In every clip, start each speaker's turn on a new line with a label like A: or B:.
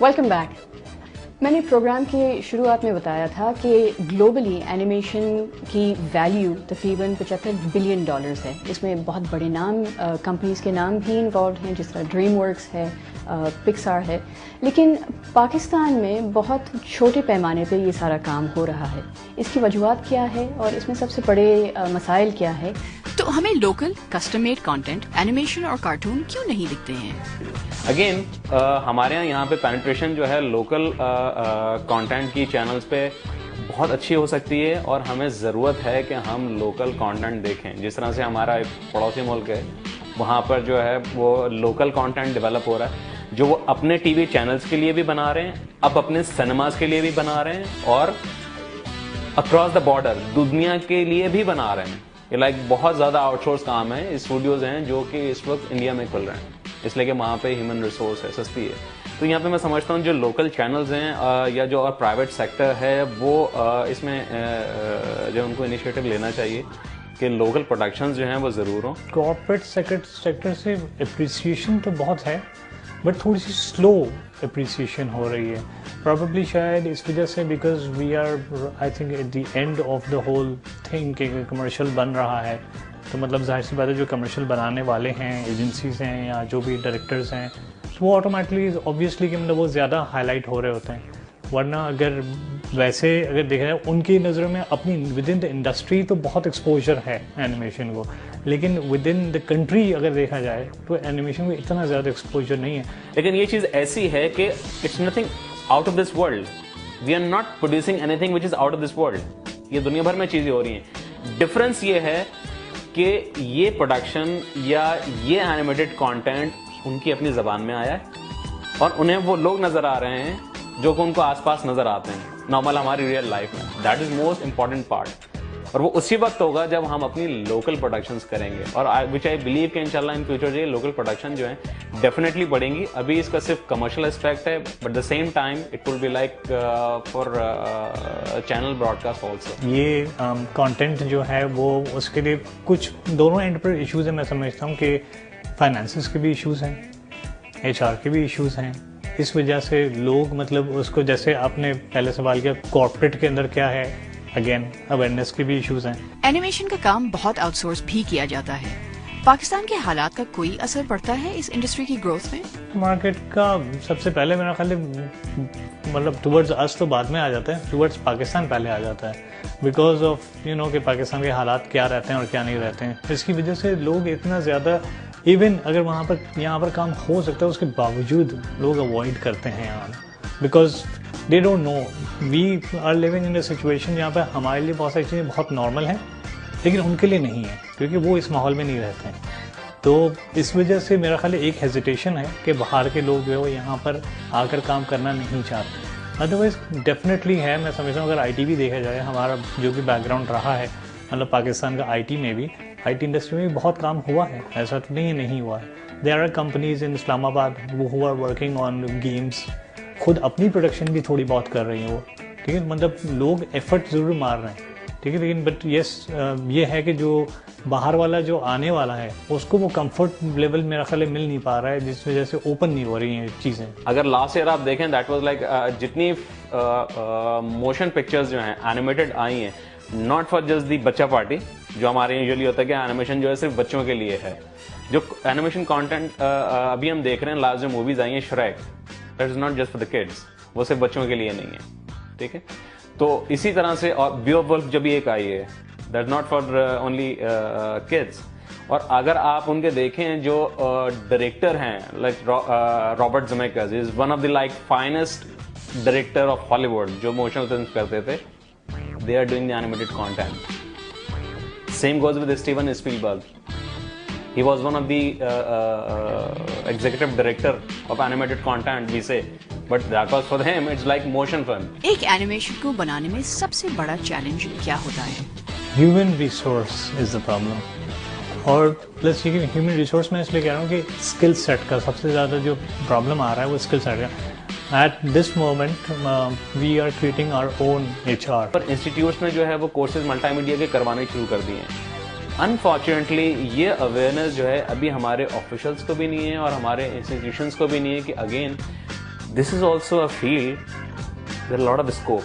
A: Welcome back. میں نے programme کے شروعات میں بتایا تھا کہ گلوبلی اینیمیشن کی ویلیو تقریباً $75 بلین ہے. اس میں بہت بڑے نام کمپنیز کے نام بھی انوالوڈ ہیں، جس طرح ڈریم ورکس ہے، پکسار ہے. لیکن پاکستان میں بہت چھوٹے پیمانے پہ یہ سارا کام ہو رہا ہے. اس کی وجوہات کیا ہے اور اس میں سب سے بڑے مسائل کیا ہے؟
B: تو ہمیں local custom made content, animation اور کارٹون کیوں نہیں دکھتے ہیں؟
C: اگین ہمارے یہاں پہ پینیٹریشن جو ہے لوکل کانٹینٹ کی چینلز پہ بہت اچھی ہو سکتی ہے، اور ہمیں ضرورت ہے کہ ہم لوکل کانٹینٹ دیکھیں. جس طرح سے ہمارا ایک پڑوسی ملک ہے، وہاں پر جو ہے وہ لوکل کانٹینٹ ڈیولپ ہو رہا ہے، جو وہ اپنے ٹی وی چینلز کے لیے بھی بنا رہے ہیں، اب اپنے سنیماز کے لیے بھی بنا رہے ہیں، اور اکراس دا بارڈر دنیا کے لیے بھی بنا رہے ہیں. یہ لائک بہت زیادہ آؤٹ سورس کام ہے. اسٹوڈیوز ہیں جو کہ اس وقت انڈیا میں کھل رہے ہیں، اس لیے کہ وہاں پہ ہیومن ریسورس ہے، سستی ہے. تو یہاں پہ میں سمجھتا ہوں جو لوکل چینلز ہیں یا جو اور پرائیویٹ سیکٹر ہے، وہ اس میں جو ان کو انیشیٹو لینا چاہیے کہ لوکل پروڈکشنز جو ہیں وہ ضرور ہوں.
D: کارپوریٹ سیکٹر سے اپریسیشن تو بہت ہے، بٹ تھوڑی سی سلو اپریسیشن ہو رہی ہے. پرابیبلی شاید اس وجہ سے because we are I think at the end of the whole thing کہ کمرشل بن رہا ہے. تو مطلب ظاہر سی بات ہے جو کمرشل بنانے والے ہیں، ایجنسیز ہیں یا جو بھی ڈائریکٹرز ہیں، وہ آٹومیٹکلی اوبویسلی کہ مطلب وہ زیادہ ہائی لائٹ ہو رہے ہوتے ہیں. ورنہ اگر ویسے اگر دیکھا جائے ان کی نظروں میں اپنی ود ان دا انڈسٹری تو بہت ایکسپوجر ہے اینیمیشن کو، لیکن ود ان دا کنٹری اگر دیکھا جائے تو اینیمیشن کو اتنا زیادہ ایکسپوجر نہیں ہے.
C: لیکن یہ چیز ایسی ہے کہ it's nothing out of this world. We are not producing anything which is out of this world. یہ دنیا بھر میں چیزیں ہو رہی ہیں. ڈفرینس یہ ہے کہ یہ پروڈکشن یا یہ اینیمیٹڈ کانٹینٹ ان کی اپنی زبان میں آیا ہے، اور انہیں وہ لوگ نظر آ رہے ہیں جو کہ ان کو آس پاس نظر آتے ہیں نارمل ہماری ریئل لائف میں. That is most important part. اور وہ اسی وقت ہوگا جب ہم اپنی لوکل پروڈکشنز کریں گے، اور وچ آئی بلیو کہ انشاءاللہ ان فیوچر یہ لوکل پروڈکشن جو ہیں ڈیفینیٹلی بڑھیں گی. ابھی اس کا صرف کمرشل اسپیکٹ ہے، but the same time it will be like for channel broadcast also.
D: یہ کانٹینٹ جو ہے وہ اس کے لیے کچھ دونوں اینڈ پر ایشوز ہیں. میں سمجھتا ہوں کہ فائنانسز کے بھی ایشوز ہیں، HR کے بھی ایشوز ہیں. اس وجہ سے لوگ مطلب اس کو جیسے آپ نے پہلے سوال کیا کارپوریٹ کے اندر کیا ہے، اگین اویئرنیس کے بھی ایشوز ہیں.
B: اینیمیشن کا کام بہت آؤٹ سورس بھی کیا جاتا ہے. پاکستان کے حالات کا کوئی اثر پڑتا ہے اس انڈسٹری کی گروتھ میں؟
D: مارکیٹ کا سب سے پہلے میرا خیال ہے مطلب ٹورڈز اس تو بعد میں آ جاتا ہے، ٹورڈز پاکستان پہلے آ جاتا ہے، بیکاز آف کہ پاکستان کے حالات کیا رہتے ہیں اور کیا نہیں رہتے ہیں. اس کی وجہ سے لوگ اتنا زیادہ ایون اگر وہاں پر یہاں پر کام ہو سکتا ہے اس کے باوجود لوگ اوائڈ کرتے ہیں یہاں، because they don't know. We are living in a situation جہاں پہ ہمارے لیے بہت ساری چیزیں بہت نارمل ہیں، لیکن ان کے لیے نہیں ہے کیونکہ وہ اس ماحول میں نہیں رہتے ہیں. تو اس وجہ سے میرا خیال ایک ہیزیٹیشن ہے کہ باہر کے لوگ جو ہے وہ یہاں پر آ کر کام کرنا نہیں چاہتے. ادروائز ڈیفینیٹلی ہے. میں سمجھتا ہوں اگر آئی ٹی بھی دیکھا جائے، ہمارا جو بھی بیک گراؤنڈ رہا ہے مطلب پاکستان کا آئی ٹی میں بھی، آئی ٹی انڈسٹری میں بھی بہت کام ہوا ہے، ایسا تو نہیں ہوا ہے. There are companies in Islamabad who are working on games, خود اپنی پروڈکشن بھی تھوڑی بہت کر رہی ہیں وہ، ٹھیک ہے. مطلب لوگ ایفرٹ ضرور مار رہے ہیں، ٹھیک ہے. لیکن بٹ یس یہ ہے کہ جو باہر والا جو آنے والا ہے اس کو وہ کمفرٹ لیول میرا خیال مل نہیں پا رہا ہے، جس وجہ سے اوپن نہیں ہو رہی ہیں چیزیں.
C: اگر لاسٹ ایئر آپ دیکھیں دیٹ واز لائک جتنی موشن پکچرز جو ہیں اینیمیٹڈ آئی ہیں، ناٹ فار جسٹ دی بچہ پارٹی، جو ہمارے یوزلی ہوتا ہے کہ اینیمیشن جو ہے صرف بچوں کے لیے ہے. جو اینیمیشن کانٹینٹ ابھی ہم دیکھ رہے ہیں، لاسٹ جو موویز آئی ہیں شریک، that is not just for the kids, وہ صرف بچوں کے لیے نہیں ہے، ٹھیک ہے. تو اسی طرح سے اور بیئر ولف جب ایک آئی ہے، that is not for only kids. اور اگر آپ ان کے دیکھیں جو ڈائریکٹر ہیں like Robert Zemeckis is one of the like finest director of Hollywood, جو موشنل فلمس کرتے تھے. They are doing the animated content. Same goes with Steven Spielberg. He was one of the executive director of animated content, we say. But that was for him, it's like motion film.
B: ایک animation کو بنانے میں سب سے بڑا challenge کیا ہوتا ہے؟
D: Human resource is the problem. اور پلس یہ کہ ہیومن ریسورس میں اس لیے کہہ رہا ہوں کہ اسکل سیٹ کا سب سے زیادہ جو پرابلم آ رہا ہے وہ اسکل سیٹ کا. At this moment, we are creating our own HR.
C: Per institutes نے جو ہے وہ کورسز ملٹی میڈیا کے کروانے شروع کر دیے ہیں. انفارچونیٹلی یہ اویئرنیس جو ہے ابھی ہمارے آفیشلس کو بھی نہیں ہے اور ہمارے انسٹیٹیوشنس کو بھی نہیں ہے کہ again this is also a field, there are a lot of scope.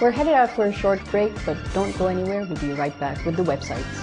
A: We're headed out for a short break, but don't go anywhere. We'll be right back with the websites.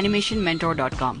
B: animationmentor.com.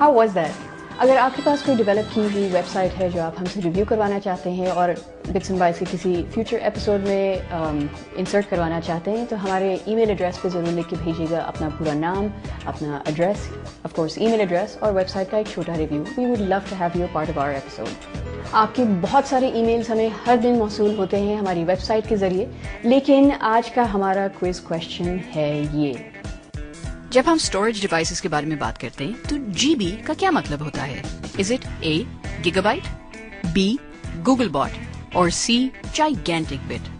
A: How was that? اگر آپ کے پاس کوئی develop کی ہوئی web site ہے جو آپ ہم سے ریویو کروانا چاہتے ہیں اور بٹس اینڈ بائٹس کے کسی فیوچر ایپیسوڈ میں انسرٹ کروانا چاہتے ہیں تو ہمارے ای میل ایڈریس پہ ضرور لکھ کے بھیجیے گا اپنا پورا نام, اپنا address, of course email address اور ویب سائٹ کا ایک چھوٹا review. We would love to have you part of our episode. آپ کے بہت سارے ای میلز ہمیں ہر دن موصول ہوتے ہیں ہماری ویب سائٹ کے ذریعے, لیکن آج کا ہمارا کوئز کویسچن ہے یہ.
B: جب ہم اسٹوریج ڈیوائسز کے بارے میں بات کرتے ہیں تو جی بی کا کیا مطلب ہوتا ہے؟ Is it a gigabyte, B Google bot اور C gigantic bit?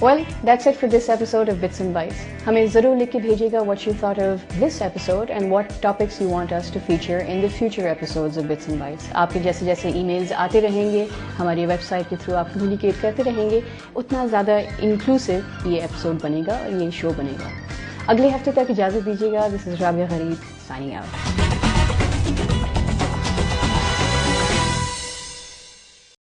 A: Well, that's it for this episode of Bits and Bytes. ہمیں ضرور لکھ کے بھیجیے گا what you thought of this episode and what topics you want us to feature in the future episodes of Bits and Bytes. آپ کے جیسے جیسے e mails آتے رہیں گے, ہماری ویب سائٹ کے تھرو آپ کمیونیکیٹ کرتے رہیں گے, اتنا زیادہ انکلوسیو یہ ایپیسوڈ بنے گا اور یہ شو بنے گا. اگلے ہفتے تک اجازت دیجیے گا. This is رابعہ غریب signing out.